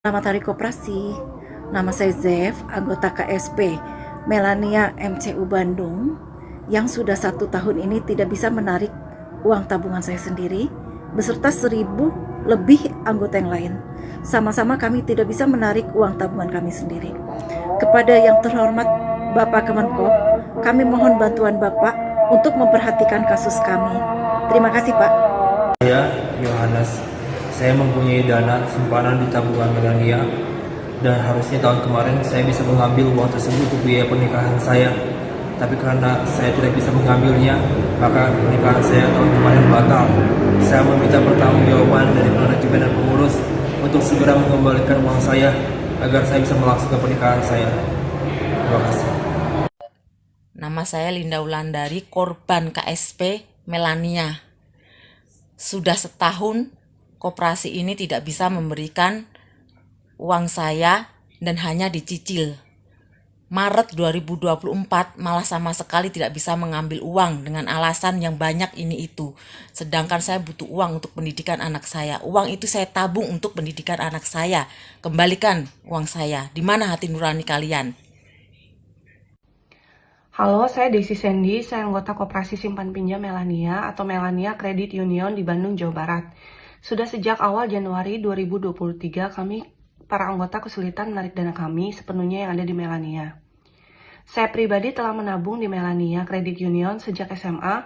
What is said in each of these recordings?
Selamat Hari Koperasi. Nama saya Zev, anggota KSP Melania MCU Bandung, yang sudah 1 tahun ini tidak bisa menarik uang tabungan saya sendiri, beserta 1.000 lebih anggota yang lain. Sama-sama kami tidak bisa menarik uang tabungan kami sendiri. Kepada yang terhormat Bapak Kemenkop, kami mohon bantuan Bapak untuk memperhatikan kasus kami. Terima kasih Pak. Saya Yohanes. Saya mempunyai dana simpanan di tabungan Melania, dan harusnya tahun kemarin saya bisa mengambil uang tersebut untuk biaya pernikahan saya. Tapi karena saya tidak bisa mengambilnya, maka pernikahan saya tahun kemarin batal. Saya meminta pertanggungjawaban dari manajemen dan pengurus untuk segera mengembalikan uang saya agar saya bisa melaksanakan pernikahan saya. Terima kasih. Nama saya Linda Wulandari, korban KSP Melania. Sudah setahun koperasi ini tidak bisa memberikan uang saya dan hanya dicicil. Maret 2024 malah sama sekali tidak bisa mengambil uang dengan alasan yang banyak ini itu. Sedangkan saya butuh uang untuk pendidikan anak saya. Uang itu saya tabung untuk pendidikan anak saya. Kembalikan uang saya. Di mana hati nurani kalian? Halo, saya Desi Sandy, saya anggota Koperasi Simpan Pinjam Melania atau Melania Credit Union di Bandung, Jawa Barat. Sudah sejak awal Januari 2023, kami para anggota kesulitan menarik dana kami sepenuhnya yang ada di Melania. Saya pribadi telah menabung di Melania Credit Union sejak SMA,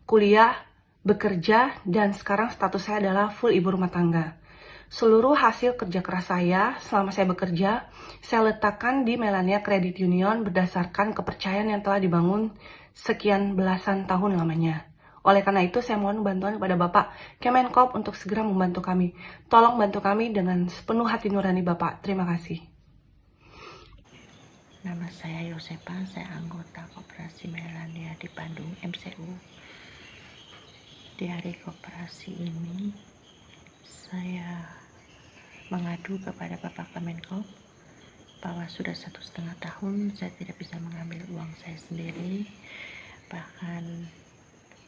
kuliah, bekerja, dan sekarang status saya adalah full ibu rumah tangga. Seluruh hasil kerja keras saya selama saya bekerja, saya letakkan di Melania Credit Union berdasarkan kepercayaan yang telah dibangun sekian belasan tahun lamanya. Oleh karena itu, saya mohon bantuan kepada Bapak Kemenkop untuk segera membantu kami. Tolong bantu kami dengan sepenuh hati nurani Bapak. Terima kasih. Nama saya Yosepa, saya anggota Koperasi Melania di Bandung, MCU. Di hari koperasi ini, saya mengadu kepada Bapak Kemenkop bahwa sudah 1,5 tahun saya tidak bisa mengambil uang saya sendiri, bahkan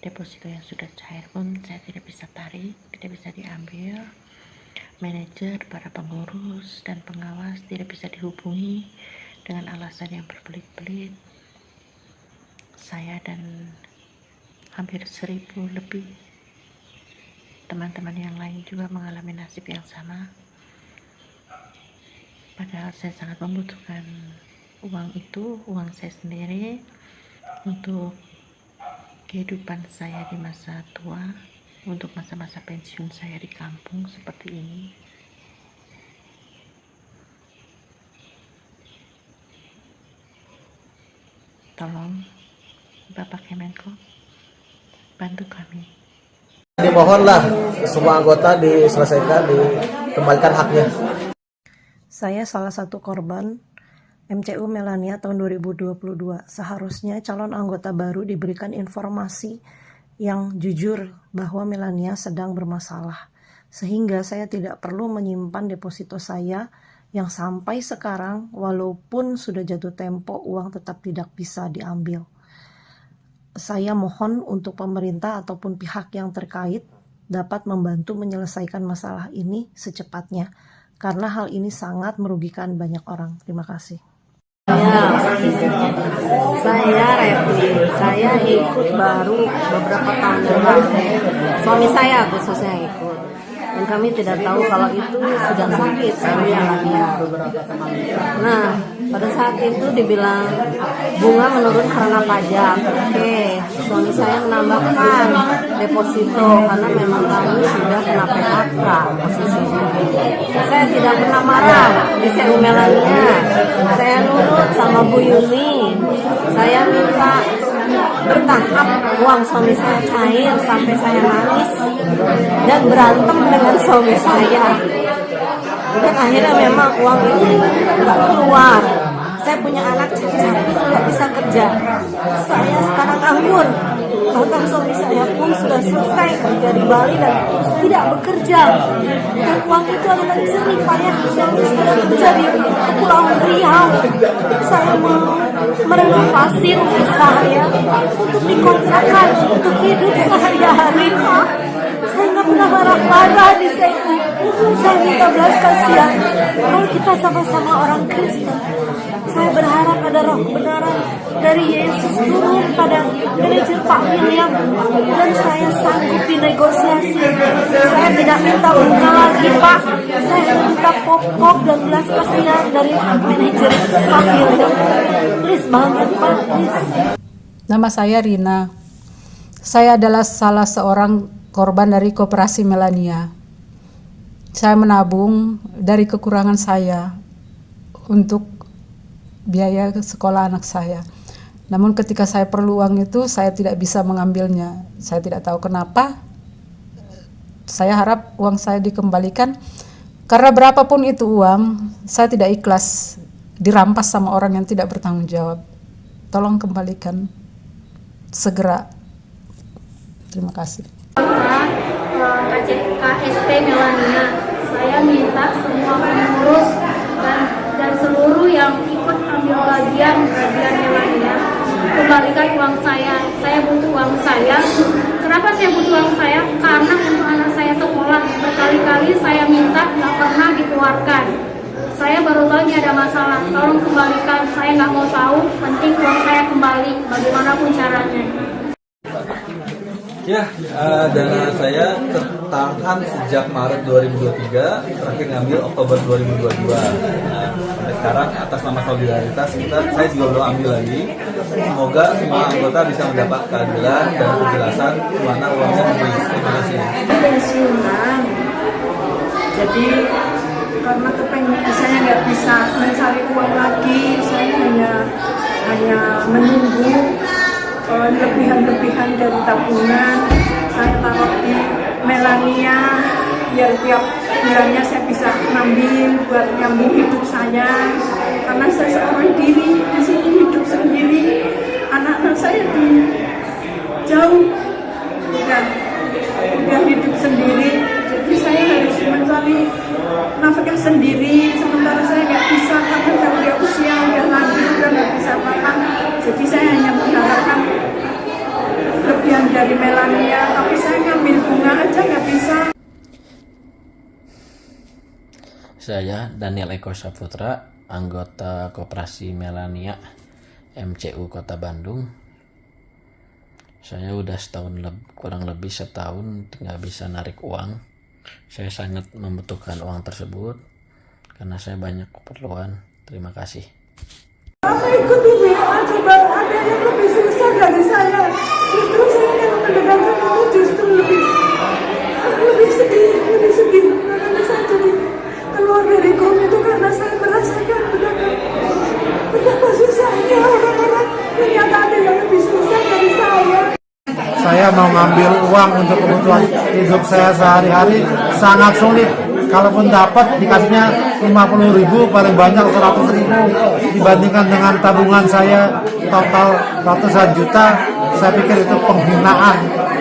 deposito yang sudah cair pun saya tidak bisa tarik, tidak bisa diambil. Manajer, para pengurus, dan pengawas tidak bisa dihubungi dengan alasan yang berbelit-belit. Saya dan hampir 1.000 lebih teman-teman yang lain juga mengalami nasib yang sama. Padahal saya sangat membutuhkan uang itu, uang saya sendiri, untuk kehidupan saya di masa tua, untuk masa-masa pensiun saya di kampung seperti ini. Tolong Bapak Kemenkop bantu kami. Dimohonlah semua anggota diselesaikan, dikembalikan haknya. Saya salah satu korban MCU Melania tahun 2022. Seharusnya calon anggota baru diberikan informasi yang jujur bahwa Melania sedang bermasalah, sehingga saya tidak perlu menyimpan deposito saya yang sampai sekarang walaupun sudah jatuh tempo uang tetap tidak bisa diambil. Saya mohon untuk pemerintah ataupun pihak yang terkait dapat membantu menyelesaikan masalah ini secepatnya, karena hal ini sangat merugikan banyak orang. Terima kasih. Saya Repli, saya ikut baru beberapa tahun yang lalu. Suami saya khususnya ikut, dan kami tidak tahu kalau itu sudah sakit Melania. Nah, pada saat itu dibilang bunga menurun karena pajak. Oke, suami saya menambahkan deposito karena memang kami sudah kena PHK posisinya. Saya tidak pernah marah di CU Melania. Saya nurut sama Bu Yuni. Saya minta bertahap uang suami saya cair sampai saya nangis dan berantem dengan suami saya. Dan akhirnya memang uang itu nggak keluar. Saya punya anak cacat, nggak bisa kerja. Saya sekarang anggur. Bahkan suami saya pun sudah selesai kerja di Bali dan tidak bekerja. Dan uang itu adalah jerih payah suami saya kerja di Kepulauan Riau. Saya mau merenovasi rumah saya untuk dikontrakkan untuk hidup sehari-hari. Saya nggak pernah marah-marah di sini. Saya minta belas kasihan. Kalau kita sama-sama orang Kristen, saya berharap ada roh kebenaran dari Yesus turun pada manajer Pak William, dan saya sanggup dinegosiasi. Saya tidak minta bunga lagi, Pak. Saya minta pokok dan belas kasihan dari manajer Pak William. Please banget, Pak. Please. Nama saya Rina. Saya adalah salah seorang korban dari Koperasi Melania. Saya menabung dari kekurangan saya untuk biaya sekolah anak saya. Namun ketika saya perlu uang itu, saya tidak bisa mengambilnya. Saya tidak tahu kenapa. Saya harap uang saya dikembalikan. Karena berapapun itu uang, saya tidak ikhlas dirampas sama orang yang tidak bertanggung jawab. Tolong kembalikan segera. Terima kasih. KSP Melania, saya minta semua pengurus dan seluruh yang ikut ambil bagian Melania kembalikan uang saya. Saya butuh uang saya. Kenapa saya butuh uang saya? Karena untuk anak saya sekolah berkali-kali saya minta nggak pernah dikeluarkan. Saya baru tahu ini ada masalah. Tolong kembalikan. Saya nggak mau tahu. Penting uang saya kembali bagaimanapun caranya. Ya, dana saya tertahan sejak Maret 2023, terakhir ngambil Oktober 2022. Nah, sampai sekarang atas nama solidaritas saya juga belum ambil lagi. Semoga semua anggota bisa mendapat keadilan dan kejelasan kemana uangnya pergi. Terima kasih. Pensiunan, jadi karena kepengen saya nggak bisa mencari uang lagi, saya hanya menunggu lebihan-lebihan dari tabungan. Saya taruh di Melania biar tiap bulannya saya bisa ngambil buat ngambil hidup saya, karena saya seorang diri di sini hidup sendiri, anak-anak saya jauh udah hidup sendiri, jadi saya harus mencari nafkah sendiri, sementara saya nggak bisa karena udah usia udah lanjut, udah nggak bisa makan. Jadi saya hanya mengharapkan lebihan dari Melania, tapi saya ngambil bunga aja nggak bisa. Saya Daniel Eko Saputra, anggota Koperasi Melania MCU Kota Bandung. Saya udah kurang lebih setahun nggak bisa narik uang. Saya sangat membutuhkan uang tersebut karena saya banyak keperluan. Terima kasih. Apa ikut di WA, coba ada yang lebih susah dari saya. Justru saya yang mendengarkan itu justru lebih sedih. Karena saya jadi keluar dari grup itu karena saya merasakan betapa susahnya orang-orang. Ternyata ada yang lebih susah dari saya. Saya mau ngambil uang untuk kebutuhan hidup saya sehari-hari sangat sulit. Kalaupun dapat dikasihnya 50.000, paling banyak 100.000, dibandingkan dengan tabungan saya total ratusan juta. Saya pikir itu penghinaan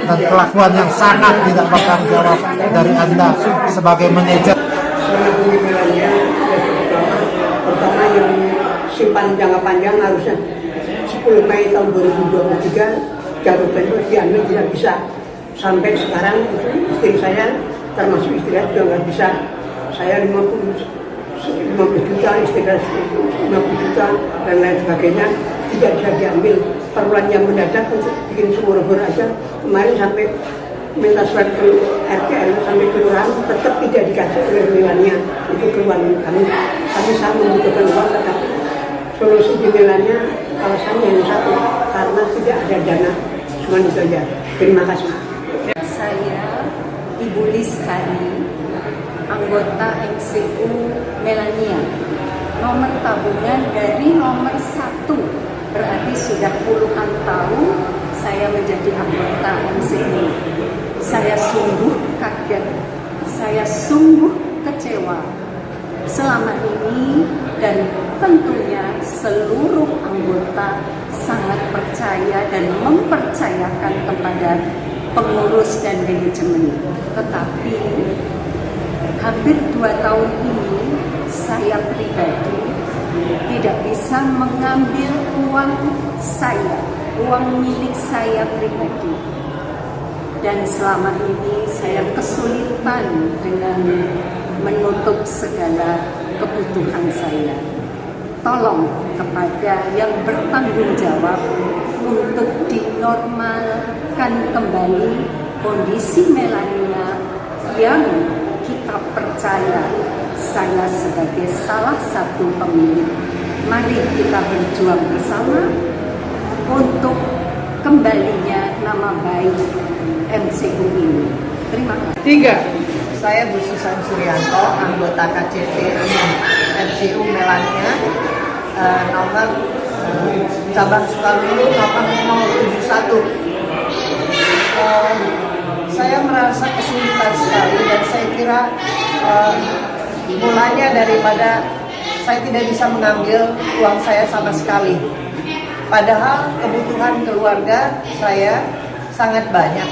dan kelakuan yang sangat tidak bertanggung jawab dari Anda sebagai manajer. Pertama yang simpan jangka panjang harusnya 10 Mei tahun 2023 jabatan itu diambil tidak bisa. Sampai sekarang istri saya termasuk istri saya juga nggak bisa. Saya 50 juta, istri saya 50 juta dan lain sebagainya tidak bisa diambil. Perluan yang mendadak untuk bikin sumur-sumur aja kemarin sampai minta surat ke RT sampai kelurahan tetap tidak dikasih oleh Melania. Itu keluhan kami sangat membutuhkan uang, tetap solusi di Melania alasannya yang satu karena tidak ada dana. Cuma itu saja. Terima kasih. Saya Ibu Lis Hani, anggota MCU Melania. Nomor tabungan dari nomor 1, berarti sudah puluhan tahun saya menjadi anggota MCU. Saya sungguh kaget, saya sungguh kecewa. Selama ini dan tentunya seluruh anggota sangat percaya dan mempercayakan kepada pengurus dan manajemen. Tetapi hampir 2 tahun ini saya pribadi tidak bisa mengambil uang saya, uang milik saya pribadi. Dan selama ini saya kesulitan dengan menutup segala kebutuhan saya. Tolong kepada yang bertanggung jawab untuk dinormalkan kembali kondisi Melania yang kita percaya saya sebagai salah satu pemilik. Mari kita berjuang bersama untuk kembalinya nama baik MCU ini. Terima kasih. 3. Saya Bu Susan Suryanto, anggota KCP MCU Melania, nomor cabang Sukalulu nomor 071. Saya merasa kesulitan sekali dan saya kira mulanya daripada saya tidak bisa mengambil uang saya sama sekali. Padahal kebutuhan keluarga saya sangat banyak.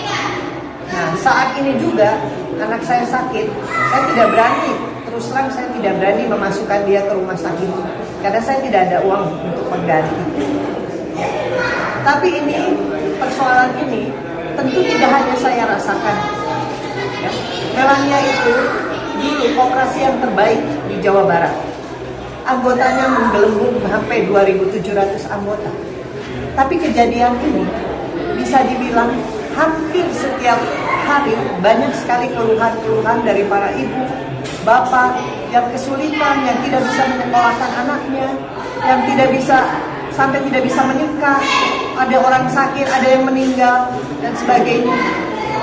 Nah, saat ini juga anak saya sakit, saya tidak berani, terus terang saya tidak berani memasukkan dia ke rumah sakit karena saya tidak ada uang untuk mengganti. Tapi ini, persoalan ini tentu tidak hanya saya rasakan. Ya. Melania itu dulu koperasi yang terbaik di Jawa Barat. Anggotanya menggelembung sampai 2.700 anggota. Tapi kejadian ini bisa dibilang hampir setiap hari banyak sekali keluhan-keluhan dari para ibu, bapak yang kesulitan, yang tidak bisa menyekolahkan anaknya, yang tidak bisa sampai tidak bisa menikah, ada orang sakit, ada yang meninggal dan sebagainya.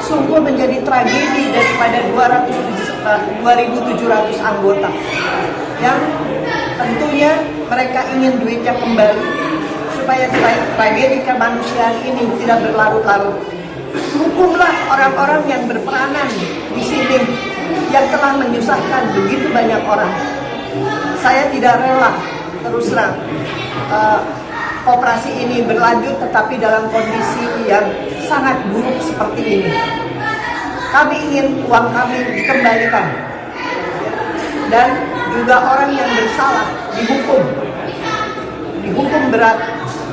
Sungguh menjadi tragedi daripada 2.700 anggota yang tentunya mereka ingin duitnya kembali supaya tragedi kemanusiaan ini tidak berlarut-larut. Hukumlah orang-orang yang berperanan di sini yang telah menyusahkan begitu banyak orang. Saya tidak rela terus terang operasi ini berlanjut tetapi dalam kondisi yang sangat buruk seperti ini. Kami ingin uang kami dikembalikan dan juga orang yang bersalah dihukum berat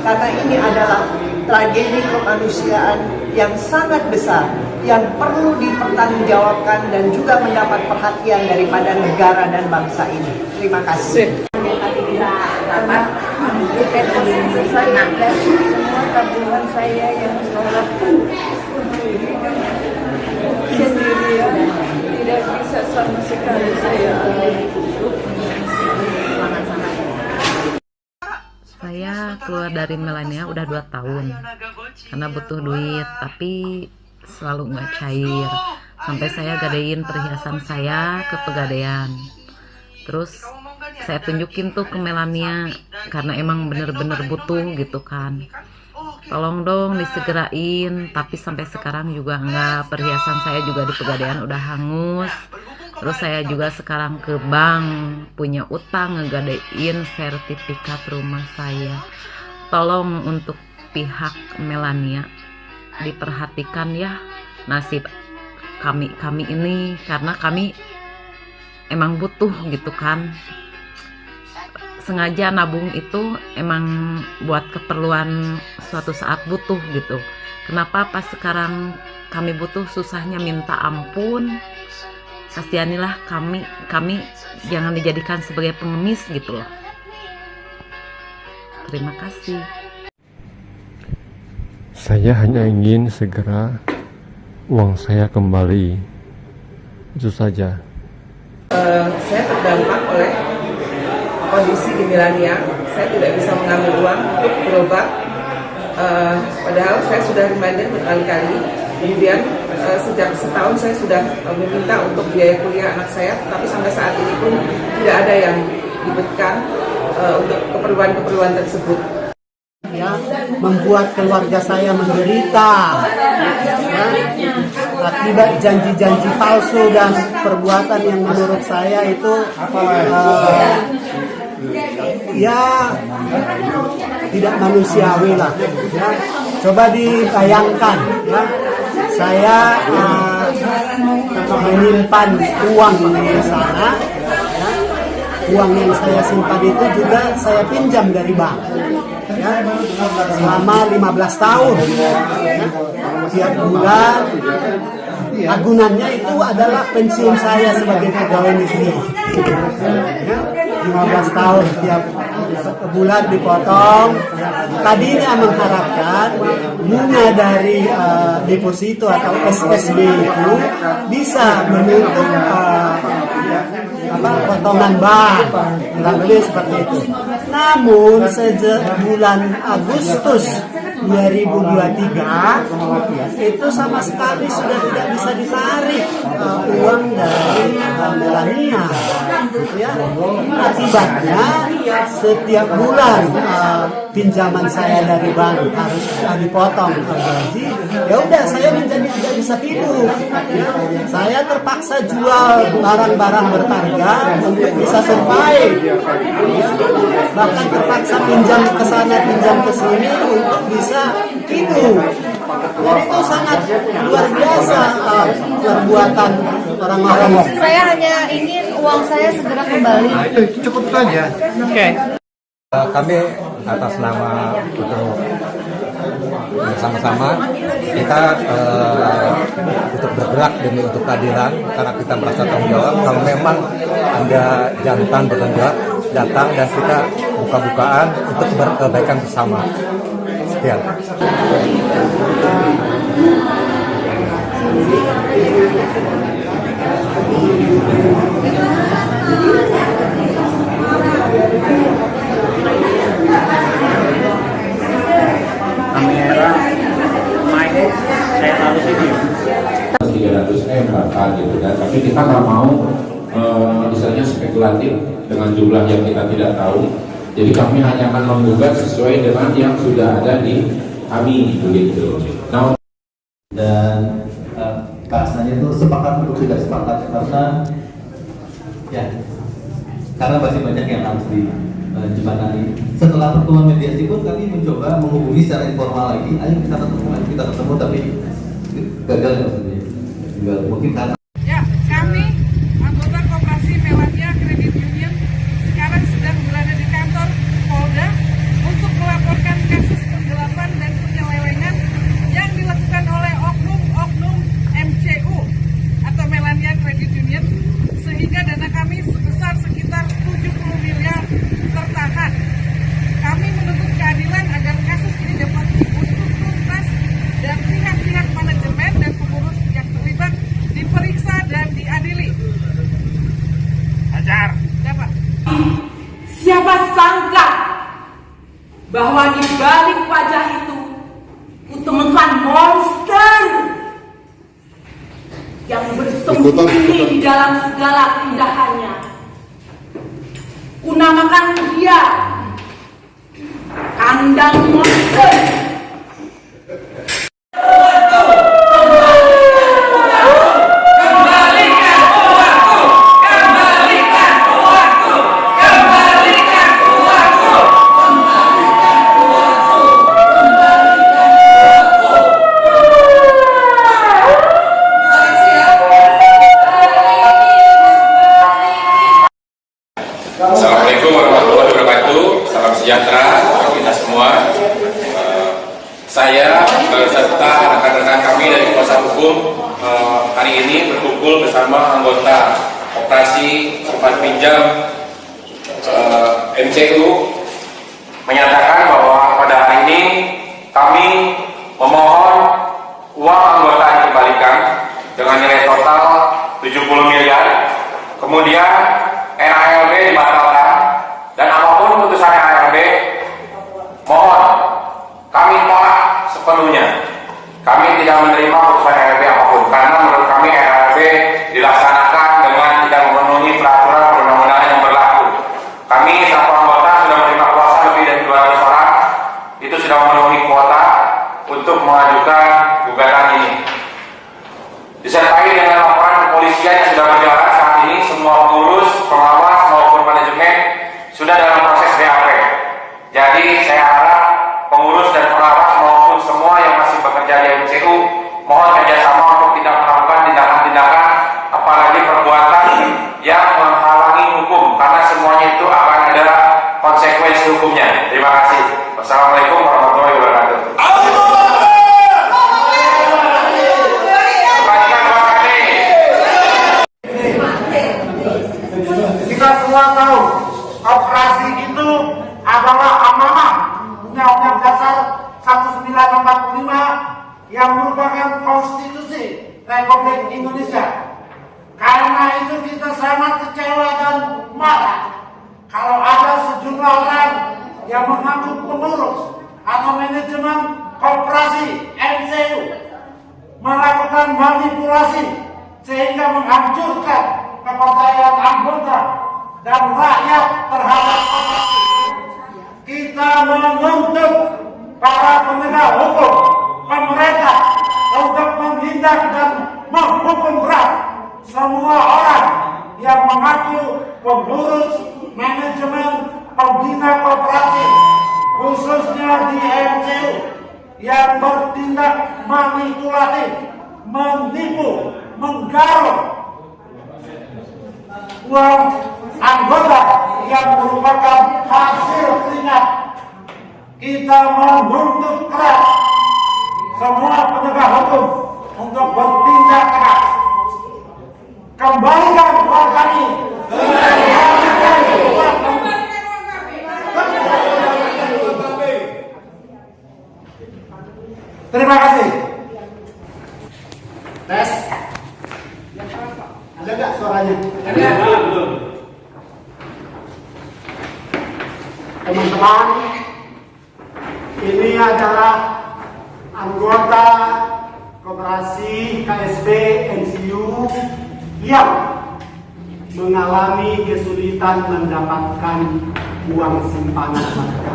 karena ini adalah tragedi kemanusiaan yang sangat besar yang perlu dipertanggungjawabkan dan juga mendapat perhatian daripada negara dan bangsa ini. Terima kasih. Karena deposito saya dan semua tabungan saya yang nolak sendirian tidak bisa sama sekali saya ambil. Saya keluar dari Melania udah 2 tahun karena butuh duit, tapi selalu nggak cair. Sampai saya gadein perhiasan saya ke Pegadaian. Terus saya tunjukin tuh ke Melania karena emang bener-bener butuh gitu kan. Tolong dong disegerain, tapi sampai sekarang juga nggak. Perhiasan saya juga di Pegadaian udah hangus. Terus saya juga sekarang ke bank punya utang ngegadein sertifikat rumah saya. Tolong untuk pihak Melania diperhatikan ya nasib kami ini, karena kami emang butuh gitu kan. Sengaja nabung itu emang buat keperluan suatu saat butuh gitu. Kenapa pas sekarang kami butuh susahnya minta ampun. Kasihanilah kami jangan dijadikan sebagai pengemis gitu loh. Terima kasih. Saya hanya ingin segera uang saya kembali, itu saja. Saya terdampak oleh kondisi di Melania. Saya tidak bisa mengambil uang untuk berobat, padahal saya sudah reminder berkali-kali. Kemudian sejak setahun saya sudah meminta untuk biaya kuliah anak saya, tapi sampai saat ini pun tidak ada yang diberikan untuk keperluan-keperluan tersebut. Ya, membuat keluarga saya menderita ya, akibat janji-janji palsu dan perbuatan yang menurut saya itu ya tidak manusiawi lah ya. Coba dibayangkan ya, saya menyimpan uang di sana ya. Uang yang saya simpan itu juga saya pinjam dari bank ya, selama 15 tahun ya. Tiap bulan agunannya itu adalah pensiun saya sebagai pegawai negeri. Ya, 15 tahun tiap bulan dipotong. Tadinya mengharapkan bunga dari deposito atau SSB itu bisa menutup potongan bank, kurang lebih seperti itu. Namun sejak bulan Agustus 2023 itu sama sekali sudah tidak bisa ditarik uang dari Melania, gitu ya. Akibatnya setiap bulan pinjaman saya dari bank harus dipotong gaji. Ya udah, saya menjadi tidak bisa hidup. Ya. Saya terpaksa jual barang-barang berharga untuk bisa survive. Ya. Bahkan terpaksa pinjam ke sana, pinjam ke sini untuk bisa hidup. Jadi itu sangat luar biasa perbuatan orang-orang. Saya hanya ingin uang saya segera kembali. Cukup saja. Oke. Kami atas nama untuk bersama-sama kita untuk bergerak demi untuk keadilan, karena kita merasa tanggung jawab. Kalau memang ada jantan bertanggung jawab, datang dan kita buka-bukaan untuk kebaikan bersama. Sekian. Kamera, mic, saya taruh sini. 300M bahkan gitu kan, tapi kita nggak mau misalnya spekulatif dengan jumlah yang kita tidak tahu. Jadi kami hanya akan menggugat sesuai dengan yang sudah ada di kami begitu. Nah, dan bahasanya itu sepakat untuk tidak sepakat karena masih banyak yang harus dijembatani. Setelah pertemuan mediasi pun kami mencoba menghubungi secara informal lagi, ayo kita ketemu tapi gagal ya maksudnya. Mungkin karena kami anggota Koperasi Melania Credit Union sekarang sedang berada di kantor Polda untuk melaporkan kasus penggelapan dan penyelewengan yang dilakukan oleh oknum MCU atau Melania Credit Union, sehingga dana kami sebesar sekitar 70 miliar tertahan. Kami menuntut keadilan agar kasus ini dapat diusut tuntas dan pihak-pihak manajemen dan pengurus yang terlibat diperiksa dan diadili. Ajar. Dapat. Siapa sangka bahwa di balik wajah itu kutemukan monster yang bersembunyi di dalam segala keindahannya. Kunamakan dia kandang monster. Assalamualaikum warahmatullahi wabarakatuh. Salam sejahtera bagi kita semua. Saya beserta rekan-rekan kami dari kuasa hukum hari ini berkumpul bersama anggota Koperasi Simpan Pinjam MCU menyatakan bahwa pada hari ini kami memohon uang anggota dikembalikan dengan nilai total 70 miliar. Kemudian RALB dibatalkan, dan apapun putusan RALB mohon kami tolak sepenuhnya. Kami tidak menerima putusan RALB apapun, karena menurut kami RALB dilaksanakan dengan tidak memenuhi peraturan perundang-undangan yang berlaku. Kami satu anggota sudah menerima kuasa lebih dari 200 orang, itu sudah memenuhi kuota untuk mengajukan gugatan ini. Disertai dengan laporan kepolisian yang sudah berjalan saat ini, semua pengurus, pengawas maupun manajemen sudah dalam proses BAP. Jadi saya harap pengurus dan pengawas maupun semua yang masih bekerja di MCU mohon kerjasama untuk tidak melakukan tindakan-tindakan apalagi perbuatan yang menghalangi hukum, karena semuanya itu akan ada konsekuensi hukumnya. Terima kasih. Wassalamualaikum warahmatullahi wabarakatuh. Kembalikan uang Indonesia. Karena itu kita sangat kecewa dan marah kalau ada sejumlah orang yang mengaku pengurus atau manajemen koperasi MCU melakukan manipulasi sehingga menghancurkan kepercayaan anggota dan rakyat terhadap koperasi. Kita menuntut para penegak hukum pemerintah untuk menindak dan menghukum berat semua orang yang mengaku pengurus manajemen pembina koperasi, khususnya di MCU, yang bertindak manipulatif, menipu, menggaruk uang anggota yang merupakan hasil keringat. Kita menuntut keras semua penegak hukum untuk bertindak keras. Kembalikan uang kami. Terima kasih. Tes. Ada nggak suaranya? Ada. Teman-teman, ini adalah anggota koperasi KSP MCU yang mengalami kesulitan mendapatkan uang simpanan mereka.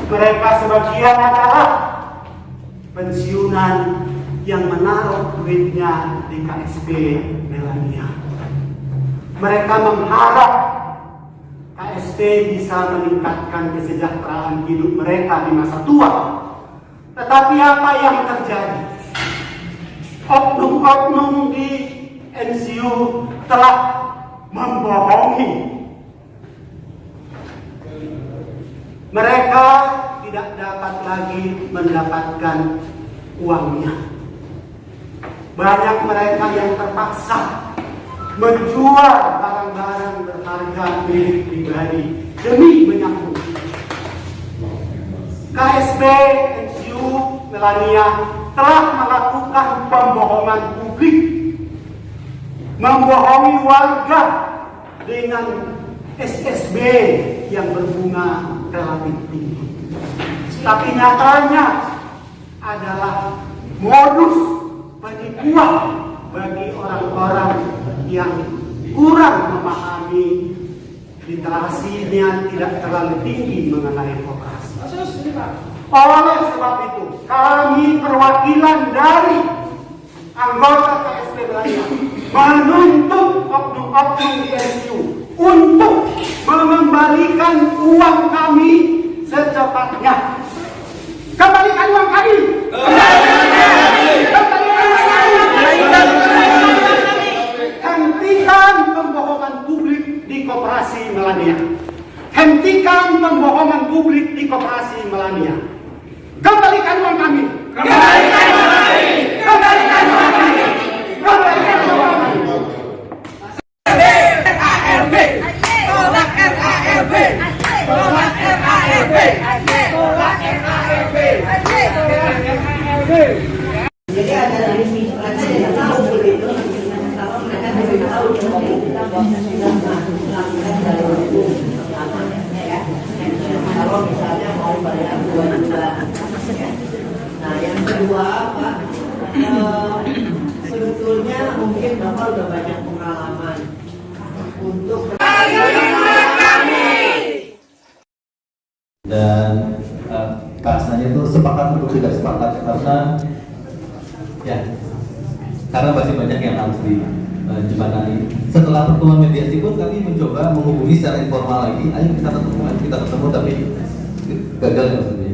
Mereka sebagian adalah pensiunan yang menaruh duitnya di KSP Melania. Mereka mengharap KSP bisa meningkatkan kesejahteraan hidup mereka di masa tua. Tetapi apa yang terjadi? Oknum-oknum di MCU telah membohongi. Mereka tidak dapat lagi mendapatkan uangnya. Banyak mereka yang terpaksa menjual barang-barang berharga milik pribadi demi menyambung. KSP MCU Melania telah melakukan pembohongan publik, membohongi warga dengan SSB yang berbunga relatif tinggi. Tapi nyatanya adalah modus penipuan bagi orang-orang yang kurang memahami, literasinya tidak terlalu tinggi mengenai koperasi. Oleh sebab itu, kami perwakilan dari anggota KSP Melania menuntut oknum-oknum di MCU untuk mengembalikan uang kami secepatnya. Kembalikan uang kami. Hentikan pembohongan publik di koperasi Melania. Hentikan pembohongan publik di koperasi Melania. Kembalikan uang kami. Kembalikan uang kami. Kembalikan uang kami. Kembalikan uang kami. RARB. Tolak RARB. Tolak RARB. Tolak RARB. Jadi ada yang tahu begitu. Kalau mereka tidak tahu, kita kalau misalnya mau bayar 2 juta. Nah yang kedua apa? Sebetulnya mungkin Bapak udah banyak pengalaman untuk dan bahasanya itu sepakat untuk tidak sepakat karena masih banyak yang harus dijembatani. Setelah pertemuan mediasi pun kami mencoba menghubungi secara informal lagi, ayo kita ketemu tapi gagal ya maksudnya.